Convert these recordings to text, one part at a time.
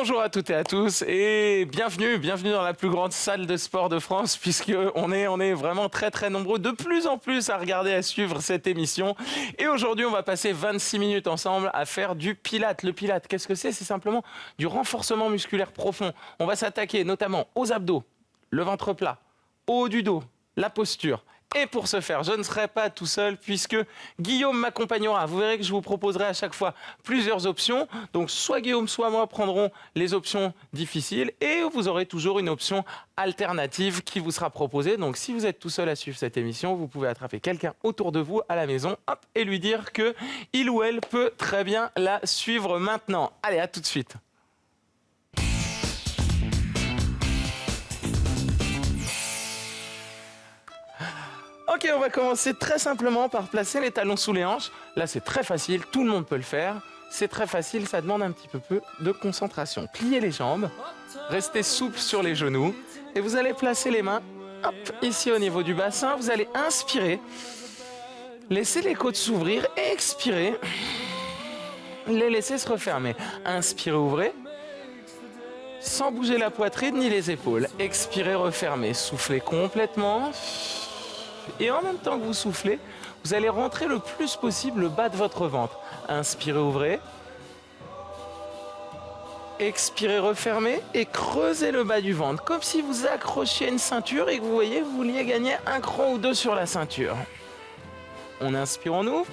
Bonjour à toutes et à tous et bienvenue dans la plus grande salle de sport de France puisque on est vraiment très nombreux, de plus en plus à regarder, à suivre cette émission. Et aujourd'hui, on va passer 26 minutes ensemble à faire du Pilates. Le Pilates, qu'est-ce que c'est? C'est simplement du renforcement musculaire profond. On va s'attaquer notamment aux abdos, le ventre plat, au haut du dos, la posture. Et pour ce faire, je ne serai pas tout seul puisque Guillaume m'accompagnera. Vous verrez que je vous proposerai à chaque fois plusieurs options. Donc soit Guillaume, soit moi prendrons les options difficiles et vous aurez toujours une option alternative qui vous sera proposée. Donc si vous êtes tout seul à suivre cette émission, vous pouvez attraper quelqu'un autour de vous à la maison, hop, et lui dire que il ou elle peut très bien la suivre maintenant. Allez, à tout de suite. Ok, on va commencer très simplement par placer les talons sous les hanches. Là, c'est très facile, tout le monde peut le faire. C'est très facile, ça demande un petit peu de concentration. Pliez les jambes, restez souple sur les genoux et vous allez placer les mains hop, ici au niveau du bassin. Vous allez inspirer, laissez les côtes s'ouvrir et expirer. Les laisser se refermer. Inspirez, ouvrez. Sans bouger la poitrine ni les épaules. Expirez, refermez. Soufflez complètement. Et en même temps que vous soufflez, vous allez rentrer le plus possible le bas de votre ventre. Inspirez, ouvrez. Expirez, refermez et creusez le bas du ventre. Comme si vous accrochiez une ceinture et que vous voyez, vous vouliez gagner un cran ou deux sur la ceinture. On inspire, on ouvre.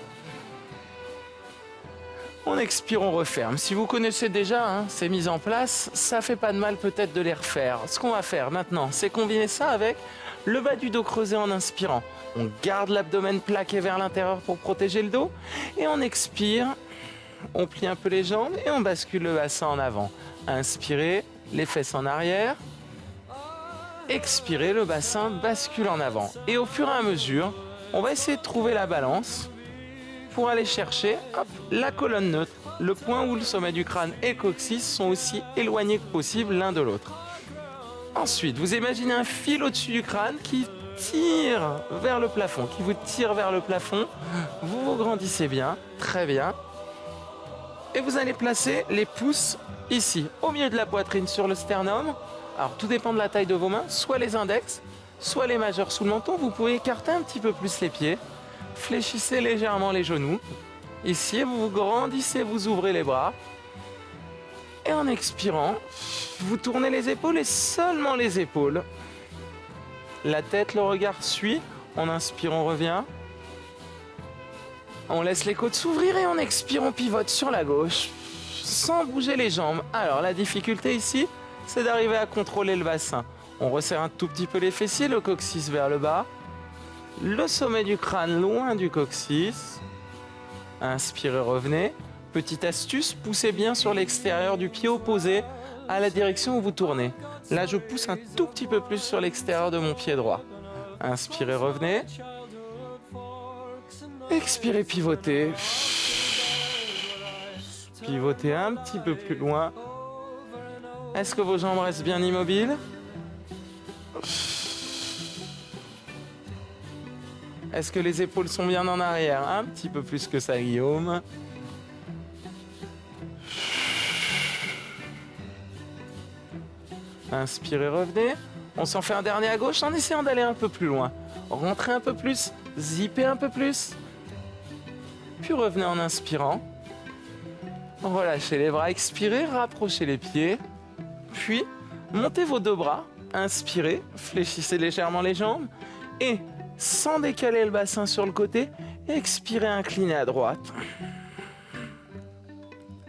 On expire, on referme. Si vous connaissez déjà ces mises en place, ça fait pas de mal peut-être de les refaire. Ce qu'on va faire maintenant, c'est combiner ça avec le bas du dos creusé en inspirant. On garde l'abdomen plaqué vers l'intérieur pour protéger le dos. Et on expire, on plie un peu les jambes et on bascule le bassin en avant. Inspirez, les fesses en arrière. Expirez, le bassin bascule en avant. Et au fur et à mesure, on va essayer de trouver la balance pour aller chercher la colonne neutre, le point où le sommet du crâne et le coccyx sont aussi éloignés que possible l'un de l'autre. Ensuite, vous imaginez un fil au-dessus du crâne qui tire vers le plafond, qui vous tire vers le plafond. Vous vous grandissez bien, très bien. Et vous allez placer les pouces ici, au milieu de la poitrine, sur le sternum. Alors, tout dépend de la taille de vos mains, soit les index, soit les majeurs sous le menton. Vous pouvez écarter un petit peu plus les pieds. Fléchissez légèrement les genoux. Ici, vous grandissez, vous ouvrez les bras. Et en expirant, vous tournez les épaules et seulement les épaules. La tête, le regard suit. On inspire, on revient. On laisse les côtes s'ouvrir et on expire, on pivote sur la gauche. Sans bouger les jambes. Alors, la difficulté ici, c'est d'arriver à contrôler le bassin. On resserre un tout petit peu les fessiers, le coccyx vers le bas. Le sommet du crâne loin du coccyx. Inspirez, revenez. Petite astuce, poussez bien sur l'extérieur du pied opposé à la direction où vous tournez. Là, je pousse un tout petit peu plus sur l'extérieur de mon pied droit. Inspirez, revenez. Expirez, pivotez. Pivotez un petit peu plus loin. Est-ce que vos jambes restent bien immobiles ? Est-ce que les épaules sont bien en arrière? Un petit peu plus que ça, Guillaume. Inspirez, revenez. On s'en fait un dernier à gauche en essayant d'aller un peu plus loin. Rentrez un peu plus, zippez un peu plus. Puis revenez en inspirant. Relâchez les bras, expirez, rapprochez les pieds. Puis, montez vos deux bras. Inspirez, fléchissez légèrement les jambes. Et sans décaler le bassin sur le côté, expirez, inclinez à droite.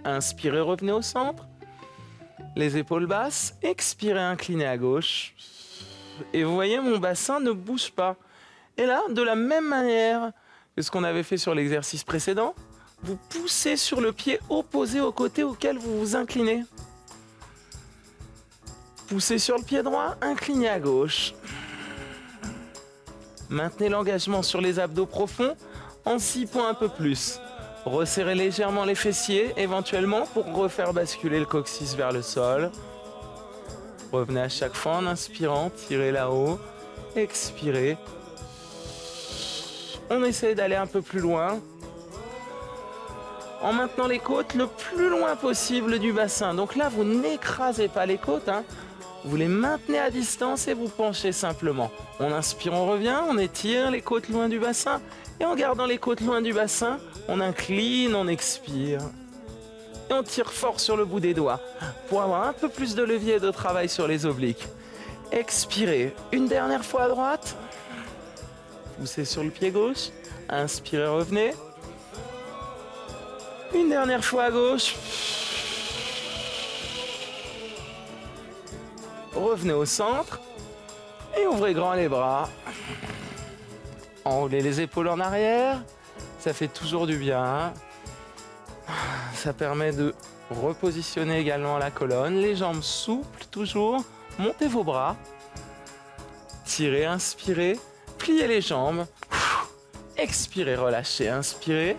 Inspirez, revenez au centre. Les épaules basses, expirez, inclinez à gauche. Et vous voyez, mon bassin ne bouge pas. Et là, de la même manière que ce qu'on avait fait sur l'exercice précédent, vous poussez sur le pied opposé au côté auquel vous vous inclinez. Poussez sur le pied droit, inclinez à gauche. Maintenez l'engagement sur les abdos profonds en sippant un peu plus. Resserrez légèrement les fessiers, éventuellement, pour refaire basculer le coccyx vers le sol. Revenez à chaque fois en inspirant, tirez là-haut, expirez. On essaie d'aller un peu plus loin. en maintenant les côtes le plus loin possible du bassin. Donc là, vous n'écrasez pas les côtes, hein. Vous les maintenez à distance et vous penchez simplement. On inspire, on revient, on étire les côtes loin du bassin. Et en gardant les côtes loin du bassin, on incline, on expire. Et on tire fort sur le bout des doigts pour avoir un peu plus de levier et de travail sur les obliques. Expirez. Une dernière fois à droite. Poussez sur le pied gauche. Inspirez, revenez. Une dernière fois à gauche. Revenez au centre. Et ouvrez grand les bras. Enroulez les épaules en arrière. Ça fait toujours du bien, hein. Ça permet de repositionner également la colonne. Les jambes souples toujours. Montez vos bras. Tirez, inspirez. Pliez les jambes. Expirez, relâchez, inspirez.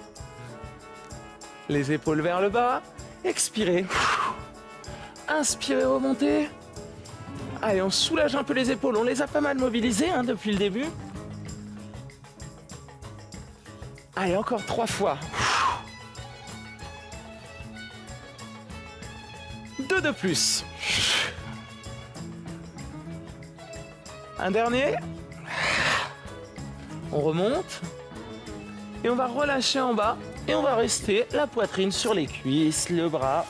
Les épaules vers le bas. Expirez. Inspirez, remontez. Allez, on soulage un peu les épaules. On les a pas mal mobilisées, hein, depuis le début. Allez, encore 3 fois. 2 de plus. Un dernier. On remonte. Et on va relâcher en bas. Et on va rester la poitrine sur les cuisses, le bras,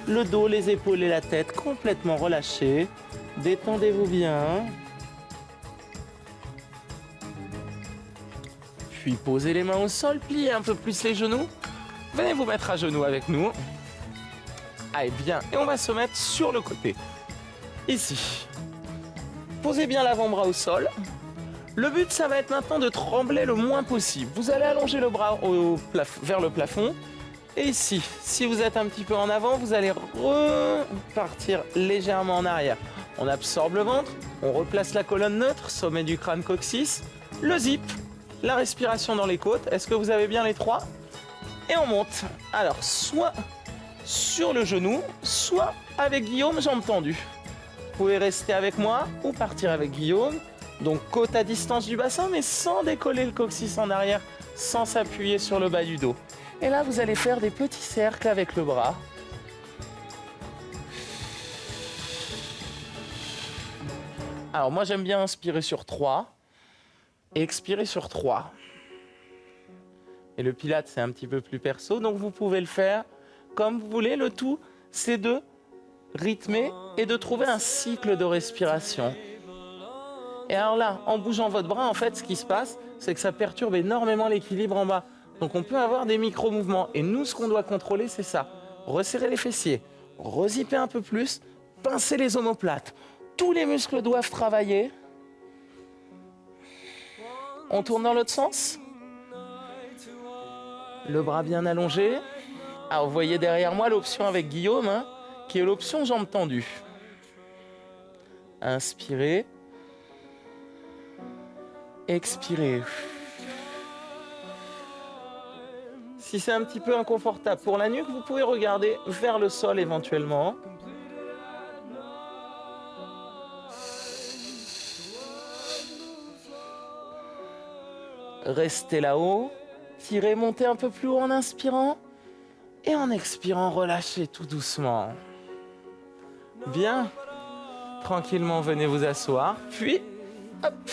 le dos, les épaules et la tête complètement relâchés. Détendez-vous bien. Puis posez les mains au sol, pliez un peu plus les genoux. Venez vous mettre à genoux avec nous. Allez, bien. Et on va se mettre sur le côté. Ici. Posez bien l'avant-bras au sol. Le but, ça va être maintenant de trembler le moins possible. Vous allez allonger le bras vers le plafond. Et ici, si vous êtes un petit peu en avant, vous allez repartir légèrement en arrière. On absorbe le ventre, on replace la colonne neutre, sommet du crâne coccyx, le zip, la respiration dans les côtes. Est-ce que vous avez bien les 3? Et on monte. Alors, soit sur le genou, soit avec Guillaume, jambes tendues. Vous pouvez rester avec moi ou partir avec Guillaume. Donc côte à distance du bassin, mais sans décoller le coccyx en arrière, sans s'appuyer sur le bas du dos. Et là, vous allez faire des petits cercles avec le bras. Alors moi, j'aime bien inspirer sur 3 et expirer sur 3. Et le Pilates, c'est un petit peu plus perso, donc vous pouvez le faire comme vous voulez. Le tout, c'est de rythmer et de trouver un cycle de respiration. Et alors là, en bougeant votre bras, en fait, ce qui se passe, c'est que ça perturbe énormément l'équilibre en bas. Donc on peut avoir des micro-mouvements. Et nous, ce qu'on doit contrôler, c'est ça. Resserrer les fessiers, rezipper un peu plus, pincer les omoplates. Tous les muscles doivent travailler. On tourne dans l'autre sens. Le bras bien allongé. Alors vous voyez derrière moi l'option avec Guillaume, hein, qui est l'option jambes tendues. Inspirez. Expirez. Si c'est un petit peu inconfortable pour la nuque, vous pouvez regarder vers le sol éventuellement. Restez là-haut. Tirez, montez un peu plus haut en inspirant. Et en expirant, relâchez tout doucement. Bien. Tranquillement, venez vous asseoir. Puis, hop,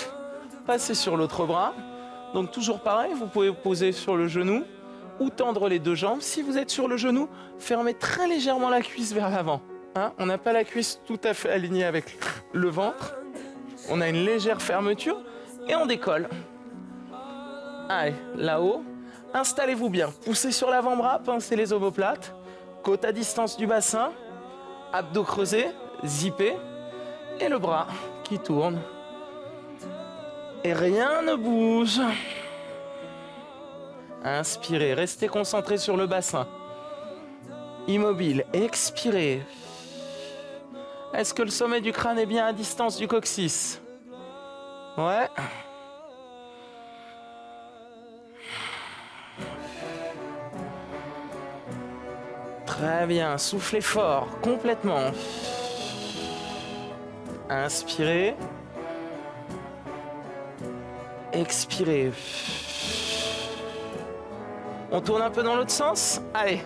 passez sur l'autre bras. Donc toujours pareil, vous pouvez vous poser sur le genou ou tendre les deux jambes. Si vous êtes sur le genou, fermez très légèrement la cuisse vers l'avant. Hein, on n'a pas la cuisse tout à fait alignée avec le ventre. On a une légère fermeture et on décolle. Allez, là-haut. Installez-vous bien. Poussez sur l'avant-bras, pincez les omoplates. Côte à distance du bassin. Abdos creusés, zippés. Et le bras qui tourne. Et rien ne bouge. Inspirez, restez concentré sur le bassin. Immobile, expirez. Est-ce que le sommet du crâne est bien à distance du coccyx? Ouais. Très bien, soufflez fort, complètement. Inspirez. Expirez. On tourne un peu dans l'autre sens. Allez.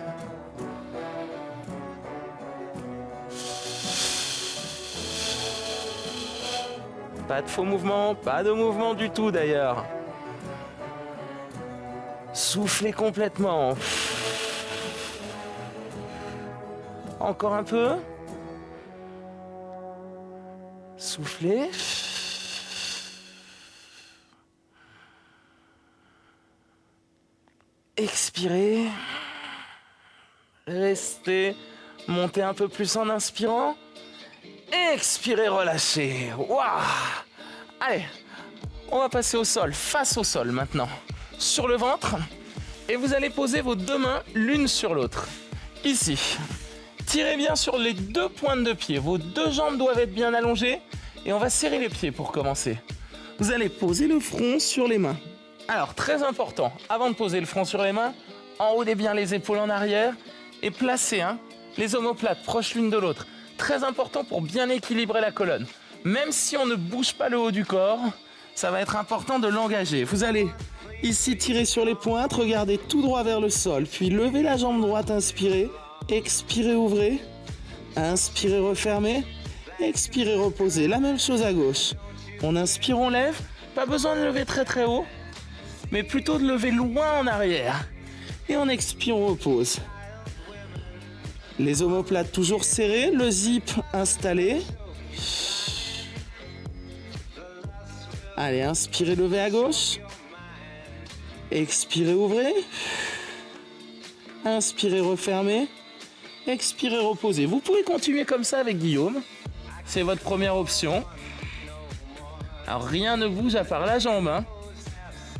Pas de faux mouvements, pas de mouvement du tout d'ailleurs. Soufflez complètement. Encore un peu. Soufflez. Expirez. Restez. Montez un peu plus en inspirant. Expirez, relâchez. Waouh! Allez, on va passer au sol, face au sol maintenant. Sur le ventre. Et vous allez poser vos deux mains l'une sur l'autre. Ici. Tirez bien sur les deux pointes de pied. Vos deux jambes doivent être bien allongées. Et on va serrer les pieds pour commencer. Vous allez poser le front sur les mains. Alors, très important, avant de poser le front sur les mains, enroulez bien les épaules en arrière et placez les omoplates proches l'une de l'autre. Très important pour bien équilibrer la colonne. Même si on ne bouge pas le haut du corps, ça va être important de l'engager. Vous allez ici tirer sur les pointes, regardez tout droit vers le sol, puis levez la jambe droite, inspirez, expirez, ouvrez, inspirez, refermez, expirez, reposez. La même chose à gauche. On inspire, on lève, pas besoin de lever très très haut, mais plutôt de lever loin en arrière. Et on expire, on repose. Les omoplates toujours serrées, le zip installé. Allez, inspirez, levez à gauche. Expirez, ouvrez. Inspirez, refermez. Expirez, reposez. Vous pouvez continuer comme ça avec Guillaume. C'est votre première option. Alors rien ne bouge à part la jambe.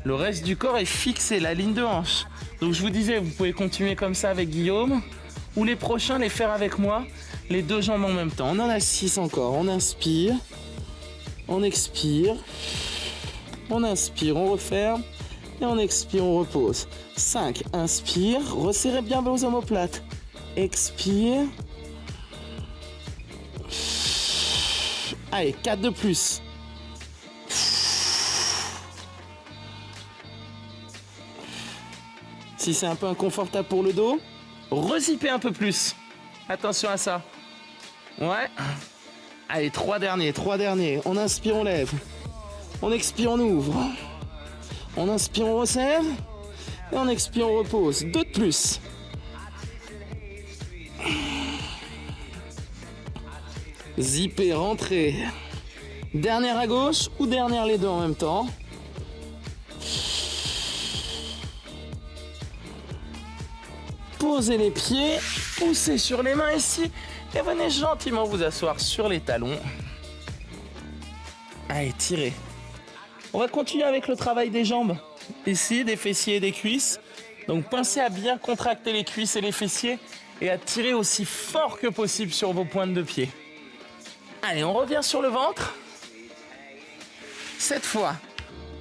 Le reste du corps est fixé, la ligne de hanche. Donc je vous disais, vous pouvez continuer comme ça avec Guillaume. Ou les prochains, les faire avec moi, les deux jambes en même temps. On en a 6 encore. On inspire, on expire, on inspire, on referme, et on expire, on repose. 5, inspire, resserrez bien vos omoplates. Expire. Allez, 4 de plus. Si c'est un peu inconfortable pour le dos, rezippez un peu plus. Attention à ça. Ouais. Allez, 3 derniers. On inspire, on lève. On expire, on ouvre. On inspire, on resserre. Et on expire, on repose. 2 de plus. Zippez, rentrez. Dernière à gauche ou dernière les deux en même temps. Posez les pieds, poussez sur les mains ici et venez gentiment vous asseoir sur les talons. Allez, tirez. On va continuer avec le travail des jambes. Ici, des fessiers et des cuisses. Donc pensez à bien contracter les cuisses et les fessiers et à tirer aussi fort que possible sur vos pointes de pied. Allez, on revient sur le ventre. Cette fois,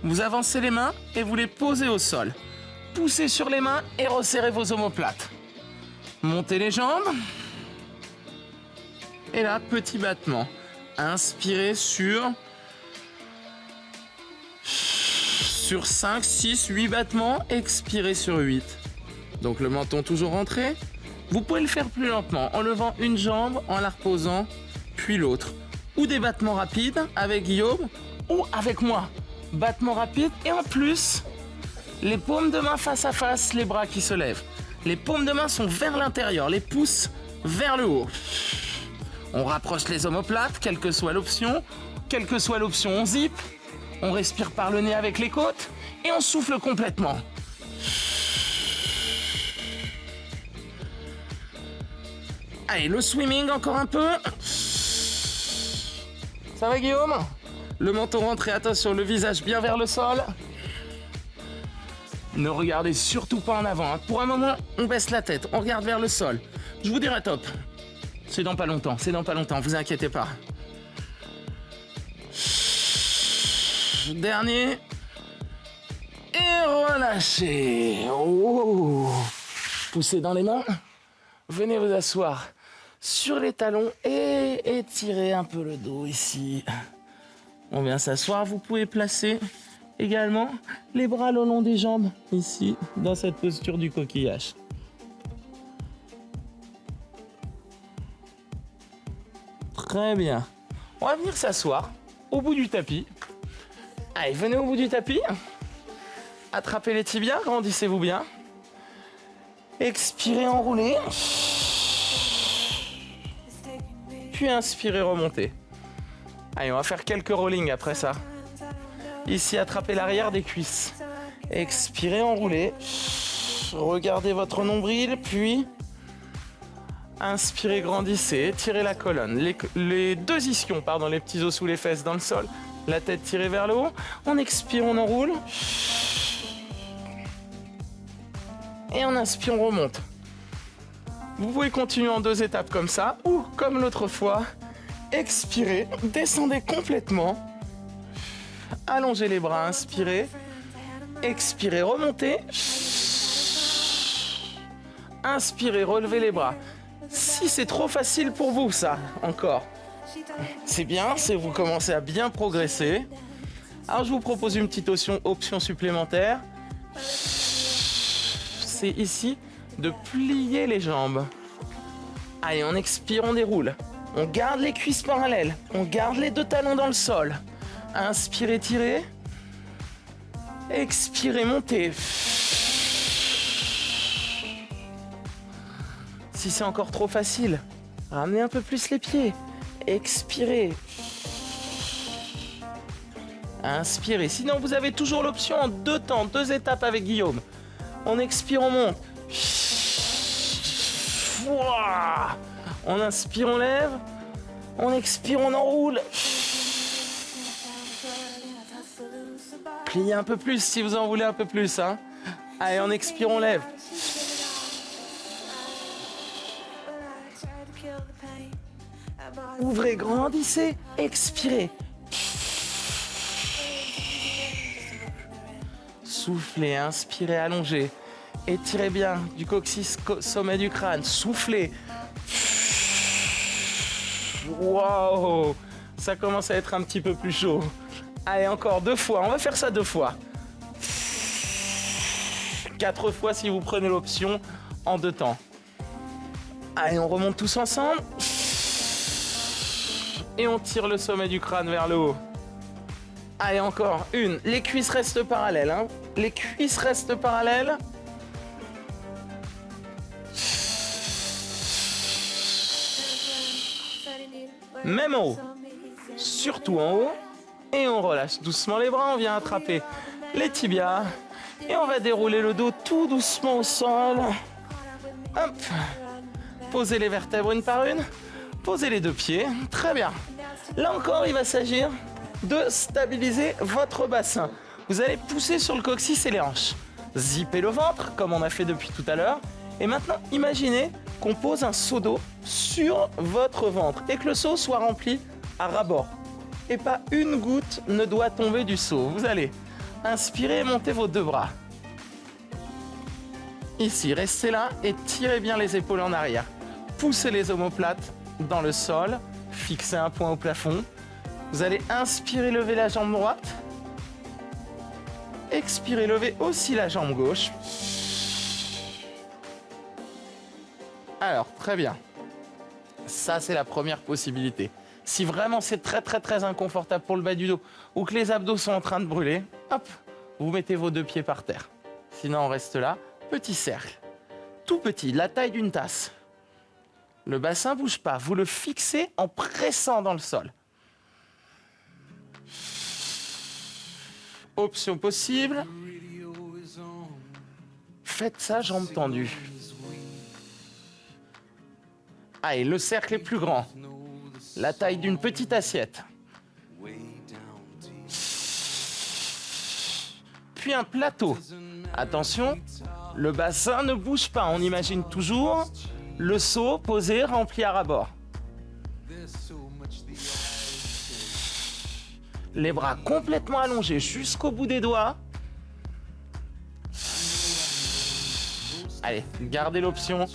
vous avancez les mains et vous les posez au sol. Poussez sur les mains et resserrez vos omoplates. Montez les jambes. Et là, petit battement. Inspirez sur 5, 6, 8 battements. Expirez sur 8. Donc le menton toujours rentré. Vous pouvez le faire plus lentement en levant une jambe, en la reposant, puis l'autre. Ou des battements rapides avec Guillaume ou avec moi. Battements rapides et en plus, les paumes de main face à face, les bras qui se lèvent. Les paumes de main sont vers l'intérieur, les pouces vers le haut. On rapproche les omoplates, quelle que soit l'option. Quelle que soit l'option, on zip. On respire par le nez avec les côtes et on souffle complètement. Allez, le swimming encore un peu. Ça va Guillaume? Le menton rentré, attention, le visage bien vers le sol. Ne regardez surtout pas en avant. Pour un moment, on baisse la tête, on regarde vers le sol. Je vous dirai top. C'est dans pas longtemps, vous inquiétez pas. Dernier. Et relâchez. Oh. Poussez dans les mains. Venez vous asseoir sur les talons et étirez un peu le dos ici. On vient s'asseoir. Vous pouvez placer Également, les bras le long des jambes, ici, dans cette posture du coquillage. Très bien. On va venir s'asseoir au bout du tapis. Allez, venez au bout du tapis. Attrapez les tibias, grandissez-vous bien. Expirez, enroulez. Puis inspirez, remontez. Allez, on va faire quelques rollings après ça. Ici, attrapez l'arrière des cuisses. Expirez, enroulez. Regardez votre nombril, puis inspirez, grandissez, tirez la colonne. Les deux ischions, pardon, les petits os sous les fesses dans le sol. La tête tirée vers le haut. On expire, on enroule. Et on inspire, on remonte. Vous pouvez continuer en 2 étapes comme ça, ou comme l'autre fois, expirez, descendez complètement. Allongez les bras, inspirez. Expirez, remontez. Inspirez, relevez les bras. Si c'est trop facile pour vous, ça, encore, c'est bien, c'est vous commencez à bien progresser. Alors je vous propose une petite option supplémentaire. C'est ici de plier les jambes. Allez, on expire, on déroule. On garde les cuisses parallèles. On garde les 2 talons dans le sol. Inspirez, tirez. Expirez, montez. Si c'est encore trop facile, ramenez un peu plus les pieds. Expirez. Inspirez. Sinon, vous avez toujours l'option en 2 temps, 2 étapes avec Guillaume. On expire, on monte. On inspire, on lève. On expire, on enroule. Pliez un peu plus si vous en voulez un peu plus. Hein. Allez, on expire, on lève. Ouvrez, grandissez, expirez. Soufflez, inspirez, allongez. Étirez bien du coccyx, sommet du crâne. Soufflez. Waouh, ça commence à être un petit peu plus chaud. Allez, encore 2 fois. On va faire ça 2 fois. 4 fois si vous prenez l'option en 2 temps. Allez, on remonte tous ensemble. Et on tire le sommet du crâne vers le haut. Allez, encore une. Les cuisses restent parallèles. Hein. Les cuisses restent parallèles. Même en haut. Surtout en haut. Et on relâche doucement les bras. On vient attraper les tibias. Et on va dérouler le dos tout doucement au sol. Hop. Posez les vertèbres une par une. Posez les 2 pieds. Très bien. Là encore, il va s'agir de stabiliser votre bassin. Vous allez pousser sur le coccyx et les hanches. Zippez le ventre, comme on a fait depuis tout à l'heure. Et maintenant, imaginez qu'on pose un seau d'eau sur votre ventre et que le seau soit rempli à ras-bord. Et pas une goutte ne doit tomber du seau. Vous allez inspirer et monter vos 2 bras. Ici, restez là et tirez bien les épaules en arrière. Poussez les omoplates dans le sol. Fixez un point au plafond. Vous allez inspirer, lever la jambe droite. Expirez, levez aussi la jambe gauche. Alors, très bien. Ça, c'est la première possibilité. Si vraiment c'est très inconfortable pour le bas du dos ou que les abdos sont en train de brûler, hop, vous mettez vos 2 pieds par terre. Sinon, on reste là. Petit cercle. Tout petit, la taille d'une tasse. Le bassin ne bouge pas. Vous le fixez en pressant dans le sol. Option possible. Faites ça, jambes tendues. Allez, le cercle est plus grand. La taille d'une petite assiette. Puis un plateau. Attention, le bassin ne bouge pas. On imagine toujours le seau posé, rempli à ras-bord. Les bras complètement allongés jusqu'au bout des doigts. Allez, gardez l'option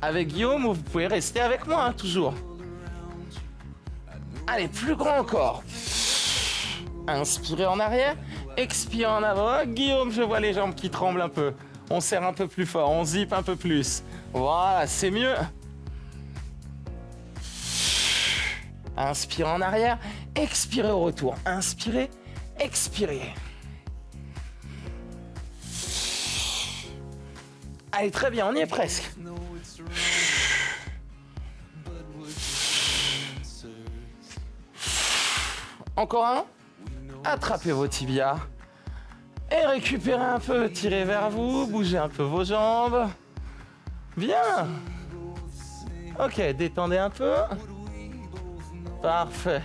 avec Guillaume ou vous pouvez rester avec moi, hein, toujours. Allez, plus grand encore. Inspirez en arrière. Expire en avant. Guillaume, je vois les jambes qui tremblent un peu. On serre un peu plus fort, on zippe un peu plus. Voilà, c'est mieux. Inspirez en arrière, expirez au retour. Inspirez, expirez. Allez, très bien, on y est presque. Encore un. Attrapez vos tibias. Et récupérez un peu, tirez vers vous, bougez un peu vos jambes. Bien. Ok, détendez un peu. Parfait.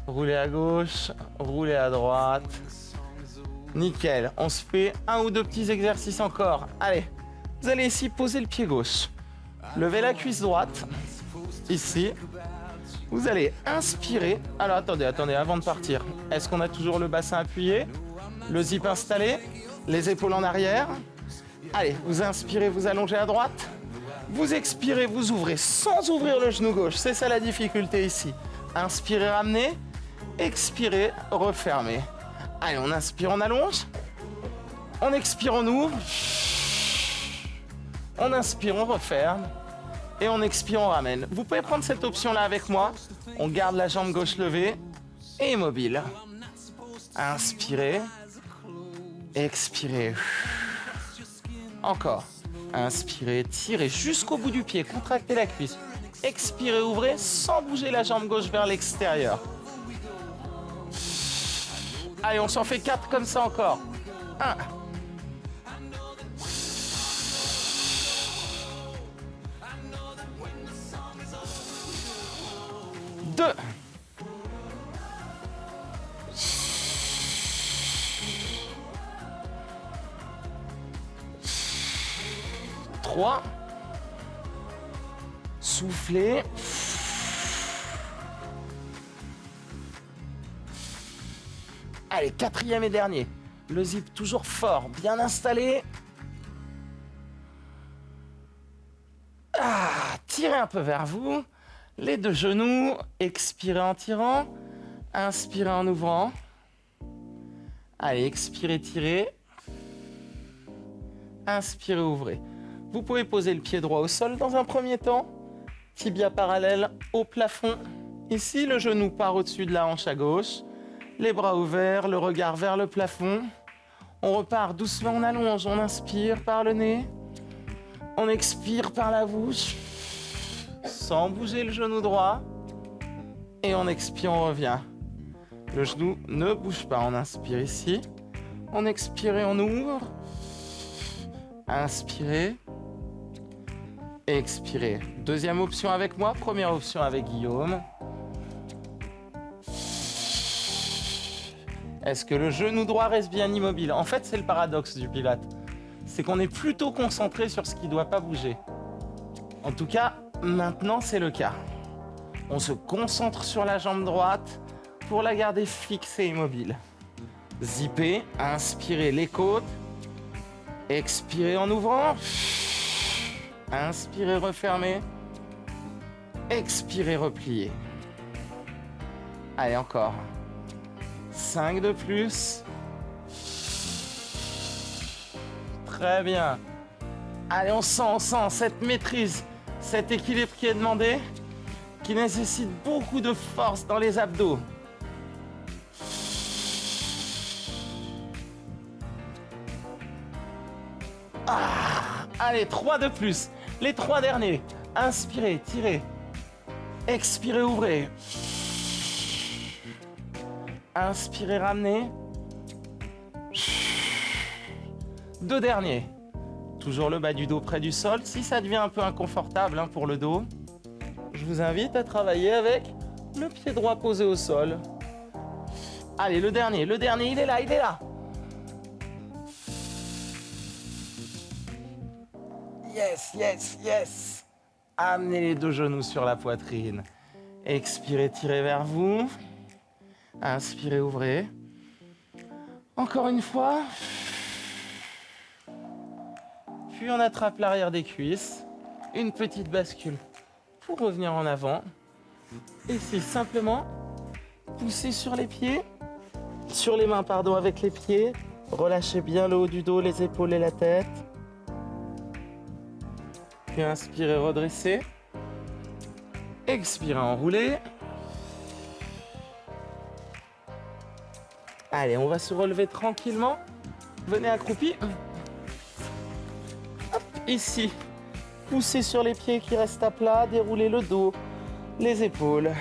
Roulez à gauche, roulez à droite. Nickel. On se fait un ou deux petits exercices encore. Allez, vous allez ici poser le pied gauche. Levez la cuisse droite. Ici. Vous allez inspirer. Alors attendez, avant de partir. Est-ce qu'on a toujours le bassin appuyé? Le zip installé? Les épaules en arrière? Allez, vous inspirez, vous allongez à droite. Vous expirez, vous ouvrez sans ouvrir le genou gauche. C'est ça la difficulté ici. Inspirez, ramenez. Expirez, refermez. Allez, on inspire, on allonge. On expire, on ouvre. On inspire, on referme. Et on expire, on ramène. Vous pouvez prendre cette option-là avec moi. On garde la jambe gauche levée et immobile. Inspirez. Expirez. Encore. Inspirez, tirez jusqu'au bout du pied, contractez la cuisse. Expirez, ouvrez sans bouger la jambe gauche vers l'extérieur. Allez, on s'en fait 4 comme ça encore. 1. 2. 3. Soufflez. 4e et dernier. Le zip toujours fort, bien installé. Tirez un peu vers vous. Les deux genoux. Expirez en tirant. Inspirez en ouvrant. Allez, expirez, tirez. Inspirez, ouvrez. Vous pouvez poser le pied droit au sol dans un premier temps. Tibia parallèle au plafond. Ici, le genou part au-dessus de la hanche à gauche. Les bras ouverts, le regard vers le plafond. On repart doucement, on allonge. On inspire par le nez. On expire par la bouche. Sans bouger le genou droit. Et on expire, on revient. Le genou ne bouge pas. On inspire ici. On expire et on ouvre. Inspirez. Expirez. Deuxième option avec moi. Première option avec Guillaume. Est-ce que le genou droit reste bien immobile? En fait, c'est le paradoxe du Pilate. C'est qu'on est plutôt concentré sur ce qui ne doit pas bouger. En tout cas, maintenant, c'est le cas. On se concentre sur la jambe droite pour la garder fixe et immobile. Zippez, inspirez les côtes. Expirez en ouvrant. Inspirez, refermez. Expirez, repliez. Allez, encore. 5 de plus. Très bien. Allez, on sent cette maîtrise, cet équilibre qui est demandé, qui nécessite beaucoup de force dans les abdos. Allez, 3 de plus. Les 3 derniers. Inspirez, tirez. Expirez, ouvrez. Inspirez, ramenez. 2 derniers. Toujours le bas du dos près du sol. Si ça devient un peu inconfortable pour le dos, je vous invite à travailler avec le pied droit posé au sol. Allez, le dernier, il est là. Yes. Amenez les deux genoux sur la poitrine. Expirez, tirez vers vous. Inspirez, ouvrez. Encore une fois. Puis on attrape l'arrière des cuisses. Une petite bascule pour revenir en avant. Et c'est simplement pousser sur les pieds. sur les mains, pardon, avec les pieds. Relâchez bien le haut du dos, les épaules et la tête. Puis inspirez, redressez. Expirez, enroulez. Allez, on va se relever tranquillement. Venez accroupi. Hop, ici. Poussez sur les pieds qui restent à plat. Déroulez le dos, les épaules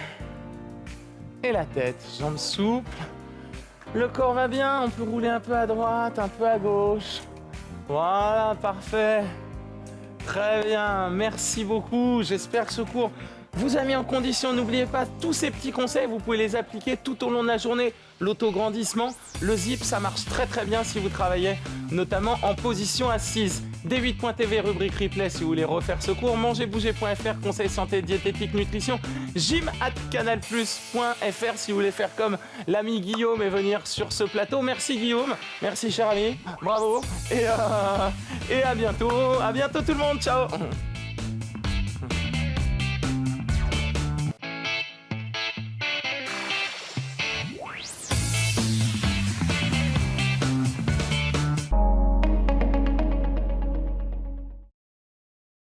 et la tête. Jambes souples. Le corps va bien. On peut rouler un peu à droite, un peu à gauche. Voilà, parfait. Très bien. Merci beaucoup. J'espère que ce cours vous a mis en condition. N'oubliez pas tous ces petits conseils. Vous pouvez les appliquer tout au long de la journée. L'autograndissement, le zip, ça marche très très bien si vous travaillez notamment en position assise. D8.tv, rubrique replay si vous voulez refaire ce cours. Mangerbouger.fr, conseils santé, diététique, nutrition. Gym@canalplus.fr si vous voulez faire comme l'ami Guillaume et venir sur ce plateau. Merci Guillaume, merci cher ami, bravo et à bientôt tout le monde, ciao.